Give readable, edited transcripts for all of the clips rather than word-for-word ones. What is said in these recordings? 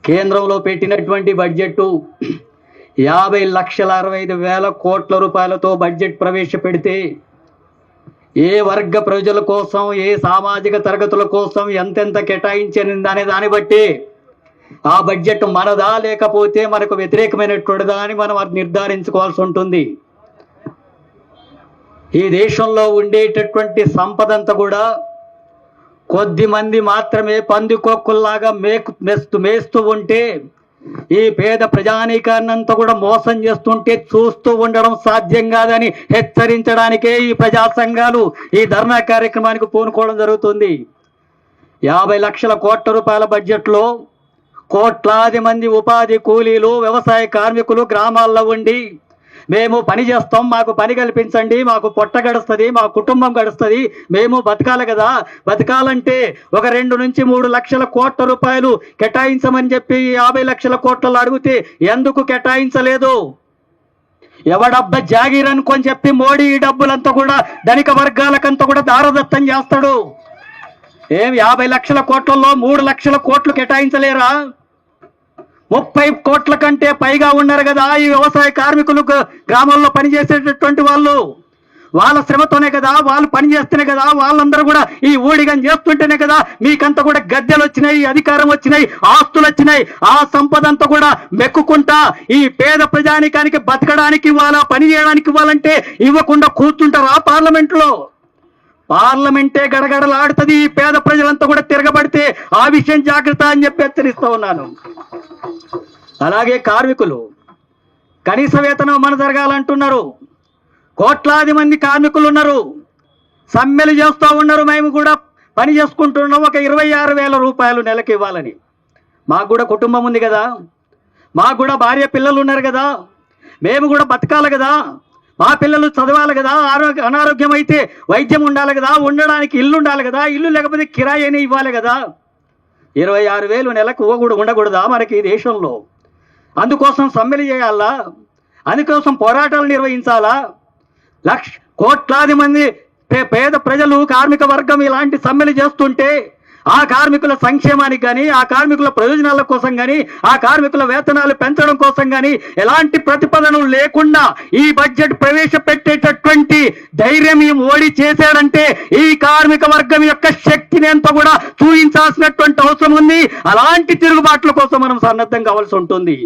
కేంద్రంలో పెట్టినటువంటి బడ్జెట్ 50,65,000 కోట్ల రూపాయలతో బడ్జెట్ ప్రవేశపెడితే ఏ వర్గ ప్రజల కోసం, ఏ సామాజిక తరగతుల కోసం ఎంతెంత కేటాయించింది అనే దాన్ని బట్టి ఆ బడ్జెట్ మనదా లేకపోతే మనకు వ్యతిరేకమైనటువంటిదా అని మనం అది నిర్ధారించుకోవాల్సి ఉంటుంది. ఈ దేశంలో ఉండేటటువంటి సంపద అంతా కూడా కొద్ది మంది మాత్రమే పందికొక్కుల్లాగా మేస్తూ ఉంటే, ఈ పేద ప్రజానీకాన్నంతా కూడా మోసం చేస్తుంటే చూస్తూ ఉండడం సాధ్యం కాదని హెచ్చరించడానికే ఈ ప్రజా సంఘాలు ఈ ధర్నా కార్యక్రమానికి పూనుకోవడం జరుగుతుంది. 50 లక్షల కోట్ల రూపాయల బడ్జెట్లో కోట్లాది మంది ఉపాధి కూలీలు, వ్యవసాయ కార్మికులు గ్రామాల్లో ఉండి మేము పని చేస్తాం, మాకు పని కల్పించండి, మాకు పొట్ట గడుస్తుంది, మా కుటుంబం గడుస్తుంది, మేము బతకాలి కదా, బతకాలంటే ఒక 2 నుంచి 3 లక్షల కోట్ల రూపాయలు కేటాయించమని చెప్పి 50 లక్షల కోట్లలో అడిగితే ఎందుకు కేటాయించలేదు? ఎవడబ్బ జాగీర్ అనుకొని చెప్పి మోడీ ఈ డబ్బులంతా కూడా ధనిక వర్గాలకంతా కూడా దారదత్తం చేస్తాడు. 50 లక్షల కోట్లలో 3 లక్షల కోట్లు కేటాయించలేరా? 30 కోట్ల కంటే పైగా ఉన్నారు కదా ఈ వ్యవసాయ కార్మికులు, గ్రామాల్లో పనిచేసేటటువంటి వాళ్ళు. వాళ్ళ శ్రమతోనే కదా, వాళ్ళు పని చేస్తేనే కదా, వాళ్ళందరూ కూడా ఈ ఊడిగం చేస్తుంటేనే కదా మీకంతా కూడా గద్దెలు వచ్చినాయి, అధికారం వచ్చినాయి, ఆస్తులు వచ్చినాయి. ఆ సంపద అంతా కూడా మెక్కుకుంటా ఈ పేద ప్రజానికానికి బతకడానికి ఇవ్వాలా, పని చేయడానికి ఇవ్వాలంటే ఇవ్వకుండా కూర్చుంటారా పార్లమెంట్లో? పార్లమెంటే గడగడలాడుతుంది. ఈ పేద ప్రజలంతా కూడా తిరగబడితే ఆ విషయం జాగ్రత్త అని చెప్పి హెచ్చరిస్తూ ఉన్నాను. అలాగే కార్మికులు కనీస వేతనం మన జరగాలంటున్నారు. కోట్లాది మంది కార్మికులు ఉన్నారు, సమ్మెలు చేస్తూ ఉన్నారు. మేము కూడా పని చేసుకుంటున్నాం, ఒక 26,000 రూపాయలు నెలకు ఇవ్వాలని. మాకు కూడా కుటుంబం ఉంది కదా, మాకు కూడా భార్య పిల్లలు ఉన్నారు కదా, మేము కూడా బతకాలి కదా, మా పిల్లలు చదవాలి కదా, అనారోగ్యం అయితే వైద్యం ఉండాలి కదా, ఉండడానికి ఇల్లు ఉండాలి కదా, ఇల్లు లేకపోతే కిరాయి అయినా ఇవ్వాలి కదా. 26,000 నెలకు ఉండకూడదా మనకి ఈ దేశంలో? అందుకోసం సమ్మెలు చేయాలా, అందుకోసం పోరాటాలు నిర్వహించాలా? కోట్లాది మంది పేద ప్రజలు, కార్మిక వర్గం ఇలాంటి సమ్మెలు చేస్తుంటే ఆ కార్మికుల సంక్షేమానికి కానీ, ఆ కార్మికుల ప్రయోజనాల కోసం కానీ, ఆ కార్మికుల వేతనాలు పెంచడం కోసం కానీ ఎలాంటి ప్రతిపాదనలు లేకుండా ఈ బడ్జెట్ ప్రవేశపెట్టేటటువంటి ధైర్యం ఈ మోడీ చేశాడంటే ఈ కార్మిక వర్గం యొక్క శక్తిని అంతా కూడా చూపించాల్సినటువంటి అవసరం ఉంది. అలాంటి తిరుగుబాట్ల కోసం మనం సన్నద్ధం కావాల్సి ఉంటుంది.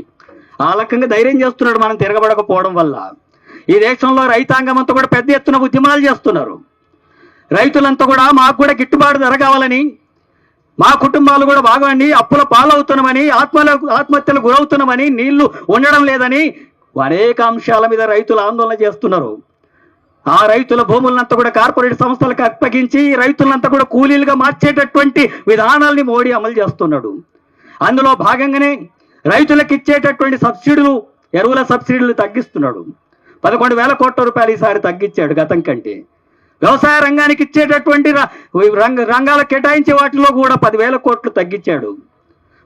ఆ రకంగా ధైర్యం చేస్తున్నాడు మనం తిరగబడకపోవడం వల్ల. ఈ దేశంలో రైతాంగం అంతా కూడా పెద్ద ఎత్తున ఉద్యమాలు చేస్తున్నారు. రైతులంతా కూడా మాకు కూడా గిట్టుబాటు ధర కావాలని, మా కుటుంబాలు కూడా బాగుండి అప్పుల పాలవుతున్నామని, ఆత్మహత్యలు గురవుతున్నామని, నీళ్లు ఉండడం లేదని అనేక అంశాల మీద రైతులు ఆందోళన చేస్తున్నారు. ఆ రైతుల భూములంతా కూడా కార్పొరేట్ సంస్థలకు అప్పగించి రైతులంతా కూడా కూలీలుగా మార్చేటటువంటి విధానాల్ని మోడీ అమలు చేస్తున్నాడు. అందులో భాగంగానే రైతులకు ఇచ్చేటటువంటి సబ్సిడీలు, ఎరువుల సబ్సిడీలు తగ్గిస్తున్నాడు. 11,000 కోట్ల రూపాయలు ఈసారి తగ్గించాడు గతం కంటే. వ్యవసాయ రంగానికి ఇచ్చేటటువంటి రంగాల కేటాయించే వాటిలో కూడా 10,000 కోట్లు తగ్గించాడు.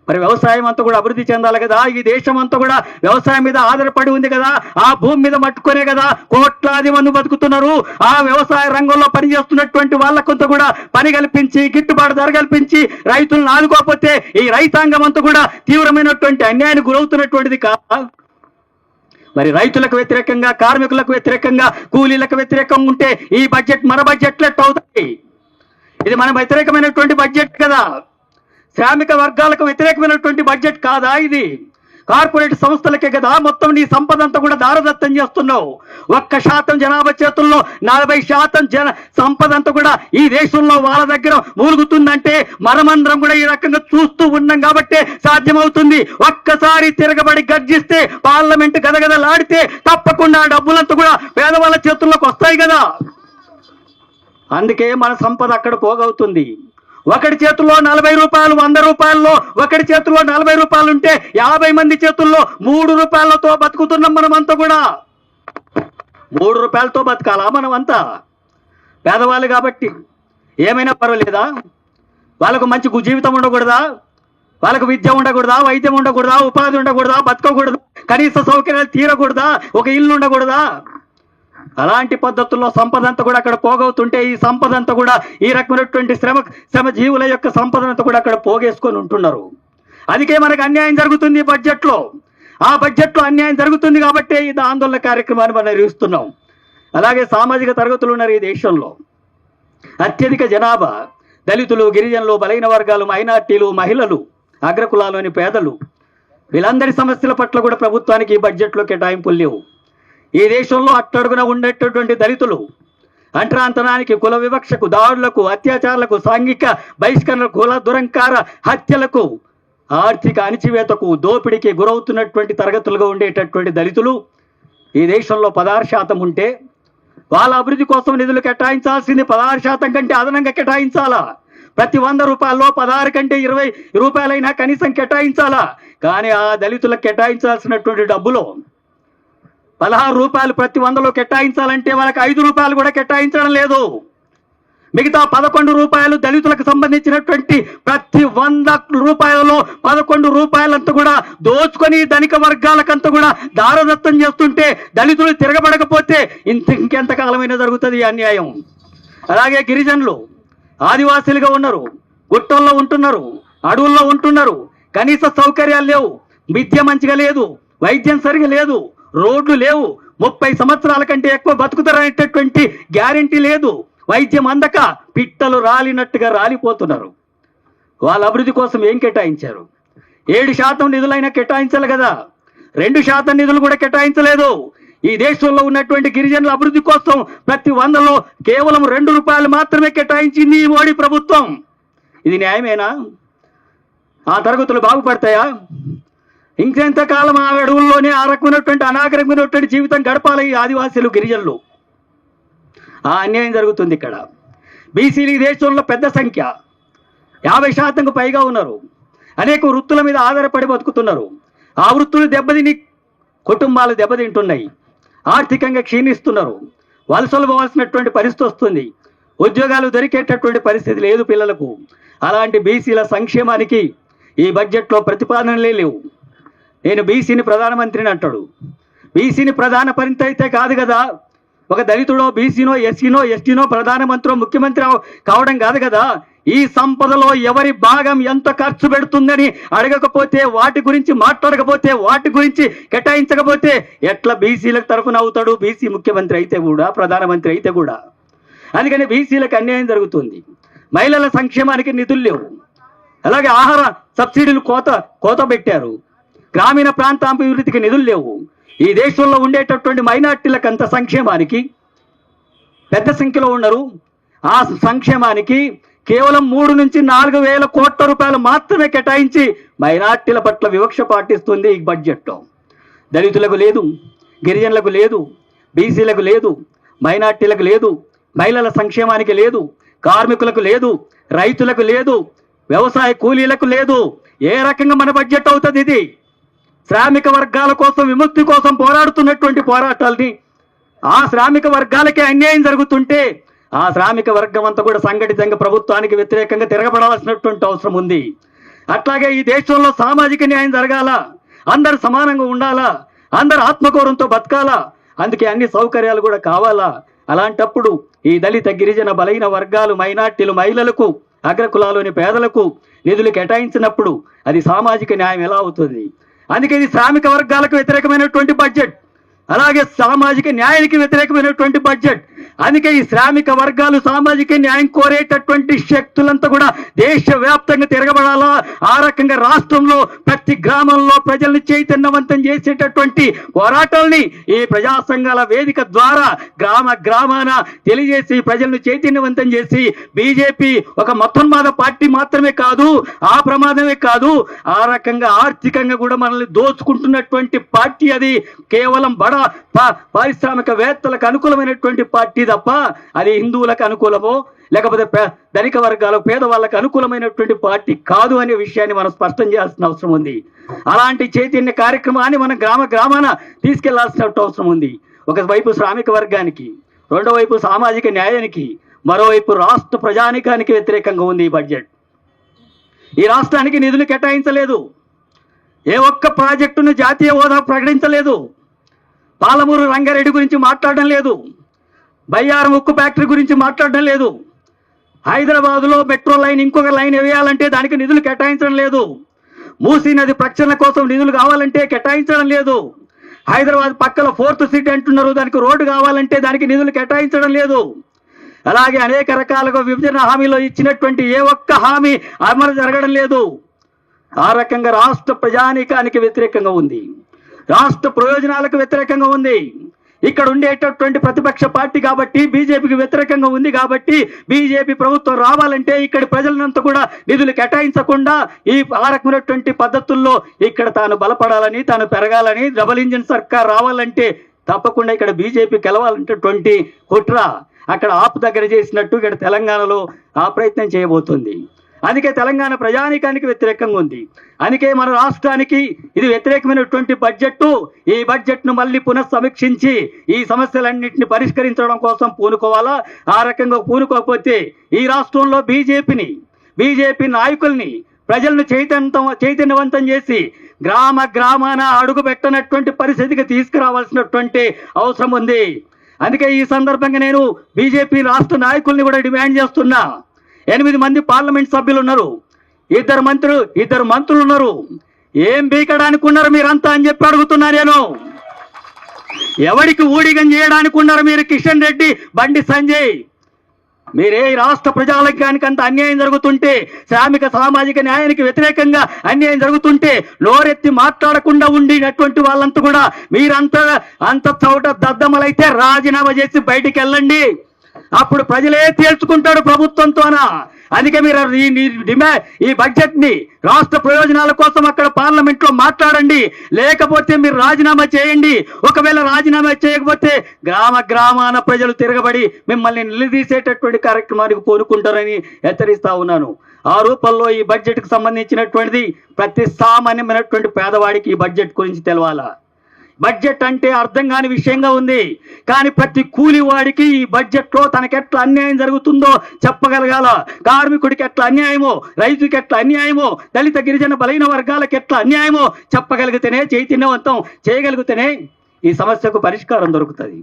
మరి వ్యవసాయం అంతా కూడా అభివృద్ధి చెందాలి కదా, ఈ దేశం అంతా కూడా వ్యవసాయం మీద ఆధారపడి ఉంది కదా, ఆ భూమి మీద మట్టుకునే కదా కోట్లాది మంది బతుకుతున్నారు. ఆ వ్యవసాయ రంగంలో పనిచేస్తున్నటువంటి వాళ్ళకంతా కూడా పని కల్పించి, గిట్టుబాటు ధర కల్పించి రైతులను ఆదుకోకపోతే ఈ రైతాంగం అంతా కూడా తీవ్రమైనటువంటి అన్యాయానికి గురవుతున్నటువంటిది కాదా? మరి రైతులకు వ్యతిరేకంగా, కార్మికులకు వ్యతిరేకంగా, కూలీలకు వ్యతిరేకంగా ఉంటే ఈ బడ్జెట్ మన బడ్జెట్లు ఎట్లా అవుతాయి? ఇది మన వ్యతిరేకమైనటువంటి బడ్జెట్ కదా, శ్రామిక వర్గాలకు వ్యతిరేకమైనటువంటి బడ్జెట్ కాదా ఇది? కార్పొరేట్ సంస్థలకే కదా మొత్తం నీ సంపద అంతా కూడా దారదత్తం చేస్తున్నావు. 1% జనాభా చేతుల్లో 40% సంపద అంతా కూడా ఈ దేశంలో వాళ్ళ దగ్గర మూలుగుతుందంటే మనమందరం కూడా ఈ రకంగా చూస్తూ ఉన్నాం కాబట్టి సాధ్యమవుతుంది. ఒక్కసారి తిరగబడి గర్జిస్తే, పార్లమెంట్ గదగదలాడితే తప్పకుండా డబ్బులంతా కూడా పేదవాళ్ళ చేతుల్లోకి వస్తాయి కదా. అందుకే మన సంపద అక్కడ పోగవుతుంది. ఒకటి చేతుల్లో 40 రూపాయలు, 100 రూపాయల్లో ఒకటి చేతుల్లో 40 రూపాయలు ఉంటే 50 మంది చేతుల్లో 3 రూపాయలతో బతుకుతున్నాం మనమంతా కూడా. 3 రూపాయలతో బతకాలా మనమంతా? పేదవాళ్ళు కాబట్టి ఏమైనా పర్వాలేదా? వాళ్ళకు మంచి జీవితం ఉండకూడదా? వాళ్ళకు విద్య ఉండకూడదా? వైద్యం ఉండకూడదా? ఉపాధి ఉండకూడదా? బతకకూడదు? కనీస సౌకర్యాలు తీరకూడదా? ఒక ఇల్లు ఉండకూడదా? అలాంటి పద్ధతుల్లో సంపద అంతా కూడా అక్కడ పోగవుతుంటే ఈ సంపద అంతా కూడా ఈ రకమైనటువంటి శ్రమ జీవుల యొక్క సంపద అంతా కూడా అక్కడ పోగేసుకొని ఉంటున్నారు. అందుకే మనకు అన్యాయం జరుగుతుంది బడ్జెట్లో. ఆ బడ్జెట్లో అన్యాయం జరుగుతుంది కాబట్టి ఈ ఆందోళన కార్యక్రమాన్ని మనం నిర్వహిస్తున్నాం. అలాగే సామాజిక తరగతులు ఉన్నారు ఈ దేశంలో. అత్యధిక జనాభా దళితులు, గిరిజనులు, బలహీన వర్గాలు, మైనార్టీలు, మహిళలు, అగ్రకులాలోని పేదలు, వీళ్ళందరి సమస్యల పట్ల కూడా ప్రభుత్వానికి ఈ బడ్జెట్లో కేటాయింపులు లేవు. ఈ దేశంలో అట్టడుగున ఉండేటటువంటి దళితులు అంటరాంతనానికి, కుల వివక్షకు, దాడులకు, అత్యాచారాలకు, సాంఘిక బహిష్కరణలకు, కుల దురంకార హత్యలకు, ఆర్థిక అణిచివేతకు, దోపిడీకి గురవుతున్నటువంటి తరగతులుగా ఉండేటటువంటి దళితులు ఈ దేశంలో 16% ఉంటే వాళ్ళ అభివృద్ధి కోసం నిధులు కేటాయించాల్సింది 16% కంటే అదనంగా కేటాయించాలా. ప్రతి 100 రూపాయల్లో 16 కంటే 20 రూపాయలైనా కనీసం కేటాయించాలా. కానీ ఆ దళితులకు కేటాయించాల్సినటువంటి డబ్బులో 16 రూపాయలు ప్రతి 100లో కేటాయించాలంటే వాళ్ళకి 5 రూపాయలు కూడా కేటాయించడం లేదు. మిగతా 11 రూపాయలు దళితులకు సంబంధించినటువంటి ప్రతి 100 రూపాయలలో 11 రూపాయలంతా కూడా దోచుకొని ధనిక వర్గాలకంతా కూడా దారదత్తం చేస్తుంటే దళితులు తిరగబడకపోతే ఇంకెంతకాలమైనా జరుగుతుంది ఈ అన్యాయం. అలాగే గిరిజనులు ఆదివాసీలుగా ఉన్నారు, గుట్టల్లో ఉంటున్నారు, అడవుల్లో ఉంటున్నారు, కనీస సౌకర్యాలు లేవు, విద్య మంచిగా లేదు, వైద్యం సరిగా లేదు, రోడ్లు లేవు, 30 సంవత్సరాల కంటే ఎక్కువ బతుకుతారనేటటువంటి గ్యారంటీ లేదు, వైద్యం అందక పిట్టలు రాలినట్టుగా రాలిపోతున్నారు. వాళ్ళ అభివృద్ధి కోసం ఏం కేటాయించారు? 7% నిధులైనా కేటాయించాలి కదా. 2% నిధులు కూడా కేటాయించలేదు. ఈ దేశంలో ఉన్నటువంటి గిరిజనుల అభివృద్ధి కోసం ప్రతి 100లో కేవలం 2 రూపాయలు మాత్రమే కేటాయించింది ఈ మోడీ ప్రభుత్వం. ఇది న్యాయమేనా? ఆ తరగతులు బాగుపడతాయా? ఇంకెంతకాలం ఆ అడవుల్లోనే ఆ రకమైనటువంటి అనాగరికమైనటువంటి జీవితం గడపాలి ఈ ఆదివాసీలు, గిరిజనులు. ఆ అన్యాయం జరుగుతుంది ఇక్కడ. బీసీలు ఈ దేశంలో పెద్ద సంఖ్య, 50%కు పైగా ఉన్నారు. అనేక వృత్తుల మీద ఆధారపడి బతుకుతున్నారు. ఆ వృత్తులు దెబ్బతిని కుటుంబాలు దెబ్బతింటున్నాయి, ఆర్థికంగా క్షీణిస్తున్నారు, వలసలు పోవాల్సినటువంటి పరిస్థితి వస్తుంది, ఉద్యోగాలు దొరికేటటువంటి పరిస్థితి లేదు పిల్లలకు. అలాంటి బీసీల సంక్షేమానికి ఈ బడ్జెట్లో ప్రతిపాదనలే లేవు. నేను బీసీని ప్రధానమంత్రిని అంటాడు. బీసీని ప్రధాన పరిస్థితి అయితే కాదు కదా. ఒక దళితుడో, బీసీనో, ఎస్సీనో, ఎస్టీనో ప్రధానమంత్రి ముఖ్యమంత్రి కావడం కాదు కదా. ఈ సంపదలో ఎవరి భాగం ఎంత ఖర్చు పెడుతుందని అడగకపోతే, వాటి గురించి మాట్లాడకపోతే, వాటి గురించి కేటాయించకపోతే ఎట్లా బీసీలకు తరఫున అవుతాడు? బీసీ ముఖ్యమంత్రి అయితే కూడా, ప్రధానమంత్రి అయితే కూడా. అందుకని బీసీలకు అన్యాయం జరుగుతుంది. మహిళల సంక్షేమానికి నిధులు లేవు. అలాగే ఆహార సబ్సిడీలు కోత పెట్టారు. గ్రామీణ ప్రాంత అభివృద్ధికి నిధులు లేవు. ఈ దేశంలో ఉండేటటువంటి మైనార్టీలకు అంత సంక్షేమానికి పెద్ద సంఖ్యలో ఉన్నారు. ఆ సంక్షేమానికి కేవలం 3 నుంచి 4 వేల కోట్ల రూపాయలు మాత్రమే కేటాయించి మైనార్టీల పట్ల వివక్ష పాటిస్తుంది ఈ బడ్జెట్లో. దళితులకు లేదు, గిరిజనులకు లేదు, బీసీలకు లేదు, మైనార్టీలకు లేదు, మహిళల సంక్షేమానికి లేదు, కార్మికులకు లేదు, రైతులకు లేదు, వ్యవసాయ కూలీలకు లేదు. ఏ రకంగా మన బడ్జెట్ అవుతుంది ఇది? శ్రామిక వర్గాల కోసం, విముక్తి కోసం పోరాడుతున్నటువంటి పోరాటాలని, ఆ శ్రామిక వర్గాలకే అన్యాయం జరుగుతుంటే ఆ శ్రామిక వర్గం అంతా కూడా సంఘటితంగా ప్రభుత్వానికి వ్యతిరేకంగా తిరగబడాల్సినటువంటి అవసరం ఉంది. అట్లాగే ఈ దేశంలో సామాజిక న్యాయం జరగాల, అందరు సమానంగా ఉండాలా, అందరు ఆత్మగౌరవంతో బతకాలా, అందుకే అన్ని సౌకర్యాలు కూడా కావాలా. అలాంటప్పుడు ఈ దళిత, గిరిజన, బలహీన వర్గాలు, మైనార్టీలు, మహిళలకు, అగ్రకులాలోని పేదలకు నిధులు కేటాయించినప్పుడు అది సామాజిక న్యాయం ఎలా అవుతుంది? అందుకే ఇది శ్రామిక వర్గాలకు వ్యతిరేకమైనటువంటి బడ్జెట్, అలాగే సామాజిక న్యాయానికి వ్యతిరేకమైనటువంటి బడ్జెట్. అందుకే ఈ శ్రామిక వర్గాలు సామాజిక న్యాయం కోరేటటువంటి శక్తులంతా కూడా దేశవ్యాప్తంగా తిరగబడాలా. ఆ రకంగా రాష్ట్రంలో ప్రతి గ్రామంలో ప్రజల్ని చైతన్యవంతం చేసేటటువంటి పోరాటాలని ఈ ప్రజా సంఘాల వేదిక ద్వారా గ్రామాన తెలియజేసి ప్రజలను చైతన్యవంతం చేసి బీజేపీ ఒక మతోన్మాద పార్టీ మాత్రమే కాదు, ఆ ప్రమాదమే కాదు, ఆ రకంగా ఆర్థికంగా కూడా మనల్ని దోచుకుంటున్నటువంటి పార్టీ. అది కేవలం పారిశ్రామికవేత్తలకు అనుకూలమైనటువంటి పార్టీ తప్ప అది హిందువులకు అనుకూలమో లేకపోతే ధనిక వర్గాలకు, పేదవాళ్ళకు అనుకూలమైనటువంటి పార్టీ కాదు అనే విషయాన్ని మనం స్పష్టం చేయాల్సిన అవసరం ఉంది. అలాంటి చైతన్య కార్యక్రమాన్ని మనం గ్రామాన తీసుకెళ్లాల్సిన అవసరం ఉంది. ఒకవైపు శ్రామిక వర్గానికి, రెండో వైపు సామాజిక న్యాయానికి, మరోవైపు రాష్ట్ర ప్రజానికానికి వ్యతిరేకంగా ఉంది ఈ బడ్జెట్. ఈ రాష్ట్రానికి నిధులు కేటాయించలేదు, ఏ ఒక్క ప్రాజెక్టును జాతీయ హోదా ప్రకటించలేదు, పాలమూరు రంగారెడ్డి గురించి మాట్లాడడం లేదు, బయ్యారం ఉక్కు ఫ్యాక్టరీ గురించి మాట్లాడడం లేదు, హైదరాబాద్లో మెట్రో లైన్ ఇంకొక లైన్ వేయాలంటే దానికి నిధులు కేటాయించడం లేదు, మూసీ నది ప్రక్షాళన కోసం నిధులు కావాలంటే కేటాయించడం లేదు. హైదరాబాద్ పక్కల 4th సిటీ అంటున్నారు, దానికి రోడ్డు కావాలంటే దానికి నిధులు కేటాయించడం లేదు. అలాగే అనేక రకాలుగా విభజన హామీలో ఇచ్చినటువంటి ఏ ఒక్క హామీ అమలు జరగడం లేదు. ఆ రకంగా రాష్ట్ర ప్రజానీకానికి వ్యతిరేకంగా ఉంది, రాష్ట్ర ప్రయోజనాలకు వ్యతిరేకంగా ఉంది. ఇక్కడ ఉండేటటువంటి ప్రతిపక్ష పార్టీ కాబట్టి బీజేపీకి వ్యతిరేకంగా ఉంది కాబట్టి బీజేపీ ప్రభుత్వం రావాలంటే ఇక్కడ ప్రజలంతా కూడా నిధులు కేటాయించకుండా ఈ ఆ రకమైనటువంటి పద్ధతుల్లో ఇక్కడ తాను బలపడాలని, తాను పెరగాలని, డబుల్ ఇంజిన్ సర్కార్ రావాలంటే తప్పకుండా ఇక్కడ బీజేపీ గెలవాలంటటువంటి కుట్ర అక్కడ ఆపు దగ్గర చేసినట్టు ఇక్కడ తెలంగాణలో ఆ ప్రయత్నం చేయబోతుంది. అందుకే తెలంగాణ ప్రజానీకానికి వ్యతిరేకంగా ఉంది. అందుకే మన రాష్ట్రానికి ఇది వ్యతిరేకమైనటువంటి బడ్జెట్. ఈ బడ్జెట్ను మళ్ళీ పునఃసమీక్షించి ఈ సమస్యలన్నింటినీ పరిష్కరించడం కోసం పూనుకోవాలా. ఆ రకంగా పూనుకోకపోతే ఈ రాష్ట్రంలో బీజేపీ నాయకుల్ని ప్రజలను చైతన్యవంతం చేసి గ్రామాన అడుగు పెట్టనటువంటి పరిస్థితికి తీసుకురావాల్సినటువంటి అవసరం ఉంది. అందుకే ఈ సందర్భంగా నేను బీజేపీ రాష్ట్ర నాయకుల్ని కూడా డిమాండ్ చేస్తున్నా. 8 మంది పార్లమెంట్ సభ్యులు ఉన్నారు, 2 మంత్రులు ఉన్నారు. ఏం బీకడానికి ఉన్నారు మీరంతా అని చెప్పి అడుగుతున్నా నేను. ఎవరికి ఊడిగం చేయడానికి ఉన్నారు మీరు? కిషన్ రెడ్డి, బండి సంజయ్, మీరే రాష్ట్ర ప్రజాలకి అంత అన్యాయం జరుగుతుంటే, శ్రామిక సామాజిక న్యాయానికి వ్యతిరేకంగా అన్యాయం జరుగుతుంటే నోరెత్తి మాట్లాడకుండా ఉండినటువంటి వాళ్ళంతా కూడా అంత చోట దద్దమలైతే రాజీనామా చేసి బయటికి వెళ్ళండి. అప్పుడు ప్రజలే తేల్చుకుంటాడు ప్రభుత్వంతోనా. అందుకే మీరు ఈ బడ్జెట్ ని రాష్ట్ర ప్రయోజనాల కోసం అక్కడ పార్లమెంట్ లో మాట్లాడండి, లేకపోతే మీరు రాజీనామా చేయండి. ఒకవేళ రాజీనామా చేయకపోతే గ్రామాన ప్రజలు తిరగబడి మిమ్మల్ని నిలదీసేటటువంటి కార్యక్రమానికి పూనుకుంటారని హెచ్చరిస్తా ఉన్నాను. ఆ రూపంలో ఈ బడ్జెట్ కు సంబంధించినటువంటిది ప్రతి సామాన్యమైనటువంటి పేదవాడికి ఈ బడ్జెట్ గురించి తెలవాలా. బడ్జెట్ అంటే అర్థం కాని విషయంగా ఉంది, కానీ ప్రతి కూలివాడికి ఈ బడ్జెట్ లో తనకెట్లా అన్యాయం జరుగుతుందో చెప్పగలగాల. కార్మికుడికి ఎట్లా అన్యాయమో, రైతుకి ఎట్లా అన్యాయమో, దళిత గిరిజన బలైన వర్గాలకు ఎట్లా అన్యాయమో చెప్పగలిగితేనే, చైతన్యవంతం చేయగలిగితేనే ఈ సమస్యకు పరిష్కారం దొరుకుతుంది.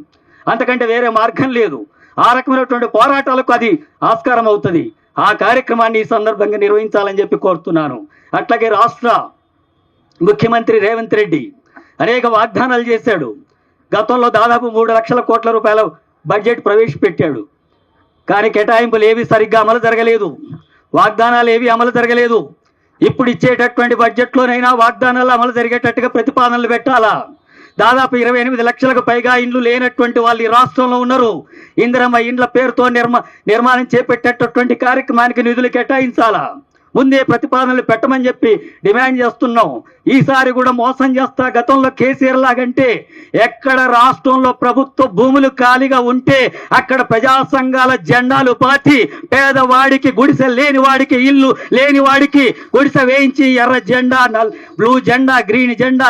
అంతకంటే వేరే మార్గం లేదు. ఆ రకమైనటువంటి పోరాటాలకు అది ఆస్కారం అవుతుంది. ఆ కార్యక్రమాన్ని ఈ సందర్భంగా నిర్వహించాలని చెప్పి కోరుతున్నాను. అట్లాగే రాష్ట్ర ముఖ్యమంత్రి రేవంత్ రెడ్డి అనేక వాగ్దానాలు చేశాడు. గతంలో దాదాపు 3 లక్షల కోట్ల రూపాయల బడ్జెట్ ప్రవేశపెట్టాడు, కానీ కేటాయింపులు ఏవి సరిగ్గా అమలు జరగలేదు, వాగ్దానాలు ఏవి అమలు జరగలేదు. ఇప్పుడు ఇచ్చేటటువంటి బడ్జెట్లోనైనా వాగ్దానాలు అమలు జరిగేటట్టుగా ప్రతిపాదనలు పెట్టాలా. దాదాపు 28 లక్షలకు పైగా ఇండ్లు లేనటువంటి వాళ్ళు ఈ రాష్ట్రంలో ఉన్నారు. ఇందిరమ్మ ఇండ్ల పేరుతో నిర్మాణం చేపట్టేటటువంటి కార్యక్రమానికి నిధులు కేటాయించాలా. ముందే ప్రతిపాదనలు పెట్టమని చెప్పి డిమాండ్ చేస్తున్నాం. ఈసారి కూడా మోసం చేస్తా. గతంలో కేసీఆర్ లాగంటే ఎక్కడ రాష్ట్రంలో ప్రభుత్వ భూములు ఖాళీగా ఉంటే అక్కడ ప్రజా సంఘాల జెండాలు పాతి పేదవాడికి, గుడిసె లేని వాడికి, ఇల్లు లేని వాడికి గుడిసె వేయించి ఎర్ర జెండా, బ్లూ జెండా, గ్రీన్ జెండా,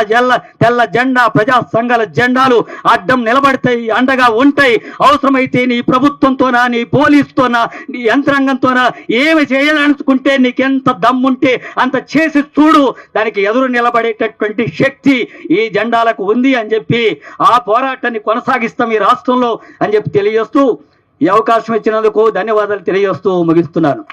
తెల్ల జెండా, ప్రజా సంఘాల జెండాలు అడ్డం నిలబడతాయి, అండగా ఉంటాయి. అవసరమైతే నీ ప్రభుత్వంతోనా, నీ పోలీసుతోనా, నీ యంత్రాంగంతోనా ఏమి చేయాలనుకుంటే నీకెంత దమ్ముంటే అంత చేసి చూడు. దానికి ఎదురు నిలబడేటటువంటి శక్తి ఈ జెండాలకు ఉంది అని చెప్పి ఆ పోరాటాన్ని కొనసాగిస్తాం ఈ రాష్ట్రంలో అని చెప్పి తెలియజేస్తూ ఈ అవకాశం ఇచ్చినందుకు ధన్యవాదాలు తెలియజేస్తూ ముగిస్తున్నాను.